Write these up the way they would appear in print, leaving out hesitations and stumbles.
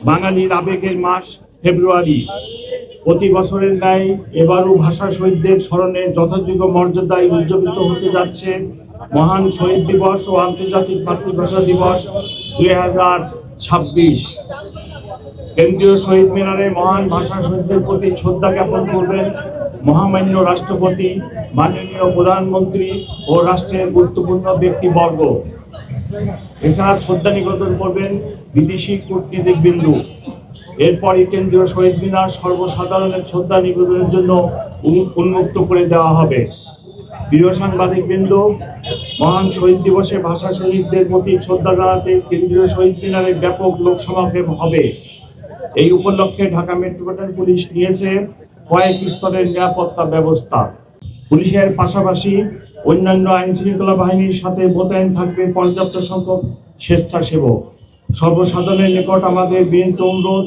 বাঙালির আবেগের মাস ফেব্রুয়ারি। প্রতি বছরের ন্যায় এবারও ভাষা শহীদদের স্মরণে যথাযোগ্য মর্যাদায় উদযাপিত হতে যাচ্ছে মহান শহীদ দিবস ও আন্তর্জাতিক মাতৃভাষা দিবস 2026। কেন্দ্রীয় শহীদ মিনারে মহান ভাষা শহীদদের প্রতি শ্রদ্ধা জ্ঞাপন করবেন মহামান্য রাষ্ট্রপতি, মাননীয় প্রধানমন্ত্রী ও রাষ্ট্রের গুরুত্বপূর্ণ ব্যক্তিবর্গ। এছাড়া শ্রদ্ধা নিবেদন করবেন বিদেশি কূটনীতিবৃন্দ। এরপরই কেন্দ্রীয় শহীদ মিনার সর্বসাধারণের শ্রদ্ধা নিবেদনের জন্য উন্মুক্ত করে দেওয়া হবে। প্রিয় সাংবাদিকবৃন্দ, মহান শহীদ দিবসে ভাষা শহীদদের প্রতি শ্রদ্ধা জানাতে কেন্দ্রীয় শহীদ মিনারে ব্যাপক লোক সমাগম হবে। এই উপলক্ষে ঢাকা মেট্রোপলিটন পুলিশ নিয়েছে কয়েক স্তরের নিরাপত্তা ব্যবস্থা। পুলিশের পাশাপাশি অন্যান্য আইন শৃঙ্খলা বাহিনীর সাথে মোতায়েন থাকবে পর্যাপ্ত সংখ্যক স্বেচ্ছাসেবক। সর্বসাধারণের নিকট আমাদের বিনীত অনুরোধ,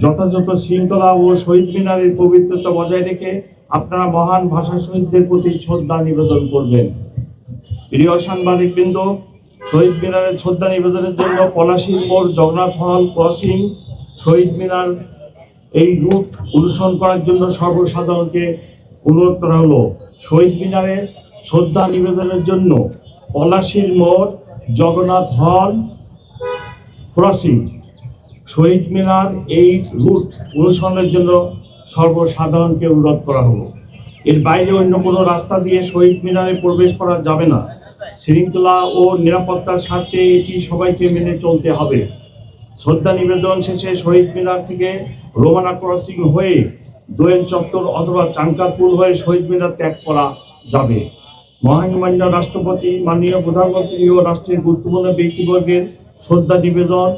যথাযথ শৃঙ্খলা ও শহীদ মিনারের পবিত্রতা বজায় রেখে আপনারা মহান ভাষা শহীদদের প্রতি শ্রদ্ধা নিবেদন করবেন। প্রিয় সাংবাদিকবৃন্দ, শহীদ মিনারের শ্রদ্ধা নিবেদনের জন্য পলাশীর মোড়, জগন্নাথ হল ক্রসিং, শহীদ মিনার এই রুট অনুসরণ করার জন্য সর্বসাধারণকে অনুরোধ করা হলো। শহীদ মিনারে শ্রদ্ধা নিবেদনের জন্য পলাশীর মোড়, জগন্নাথ হল ক্রসিং, শহীদ মিনার এই রুট অনুসরণের জন্য সর্বসাধারণকে অনুরোধ করা হলো। এর বাইরে অন্য কোনো রাস্তা দিয়ে শহীদ মিনারে প্রবেশ করা যাবে না। শৃঙ্খলা ও নিরাপত্তার স্বার্থে এটি সবাইকে মেনে চলতে হবে। শ্রদ্ধা নিবেদন শেষে শহীদ মিনার থেকে রোমানা ক্রসিং হয়ে দোয়েল চত্বর অথবা চাঙ্কারপুল হয়ে শহীদ মিনার ত্যাগ করা যাবে। মহামান্য রাষ্ট্রপতি, মাননীয় প্রধানমন্ত্রী ও রাষ্ট্রের গুরুত্বপূর্ণ ব্যক্তিবর্গের শ্রদ্ধা নিবেদন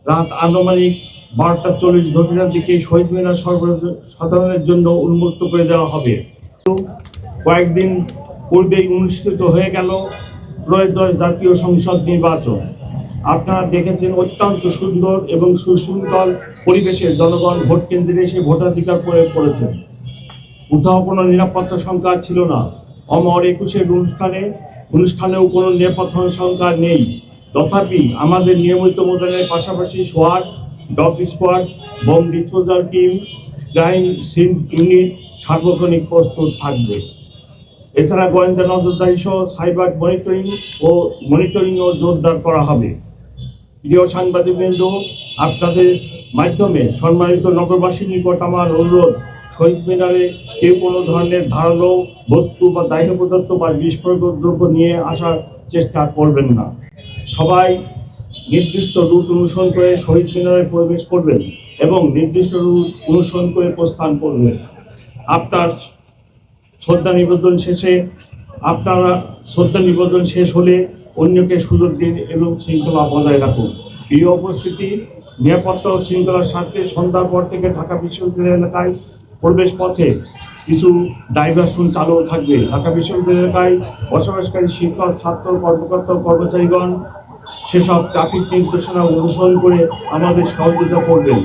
রাত আনুমানিক 12:40 দিকে শহীদ মিনার সর্বসাধারণের জন্য উন্মুক্ত করে দেওয়া হবে। কয়েকদিন পূর্বেই অনুষ্ঠিত হয়ে গেল ত্রয়োদশ জাতীয় সংসদ নির্বাচন। আপনারা দেখেছেন অত্যন্ত সুন্দর এবং সুশৃঙ্খল পরিবেশে জনগণ ভোট কেন্দ্রে এসে ভোটাধিকার প্রয়োগ করেছেন। কোথাও কোনো নিরাপত্তা সংখ্যা ছিল না। অমর 21-এর অনুষ্ঠানেও কোনো নিরাপত্তা সংখ্যা নেই। তথাপি আমাদের নিয়মিত মোতায়েনের পাশাপাশি সোয়াট, dog squad, bomb disposal team, crime scene unit সার্বক্ষণিক প্রস্তুত থাকবে। এছাড়া গোয়েন্দা নজরদারি সহ সাইবার মনিটরিংও জোরদার করা হবে। প্রিয় সাংবাদিকবৃন্দ, আপনাদের মাধ্যমে সম্মানিত নগরবাসীর নিকট আমার অনুরোধ, শহীদ মিনারে কেউ কোনো ধরনের ধারালো বস্তু বা দাহ্য পদার্থ বা বিস্ফোরক দ্রব্য নিয়ে আসার চেষ্টা করবেন না। সবাই নির্দিষ্ট রুট অনুসরণ করে শহীদ মিনারে প্রবেশ করবেন এবং নির্দিষ্ট রুট অনুসরণ করে প্রস্থান করবেন। আপনার শ্রদ্ধা নিবেদন শেষ হলে অন্যকে সুযোগ দিন এবং শৃঙ্খলা বজায় রাখুন। প্রিয় উপস্থিতি, নিরাপত্তা ও শৃঙ্খলার স্বার্থে সন্ধ্যার পর থেকে ঢাকা বিশ্ববিদ্যালয় এলাকায় প্রবেশ পথে কিছু ডাইভারশন চালু থাকবে। ঢাকা বিশ্ববিদ্যালয় এলাকায় বসবাসকারী শিক্ষক, ছাত্র, কর্মকর্তা, কর্মচারীগণ সেসব ট্রাফিক নির্দেশনা অনুসরণ করে আমাদের সহযোগিতা করবেন।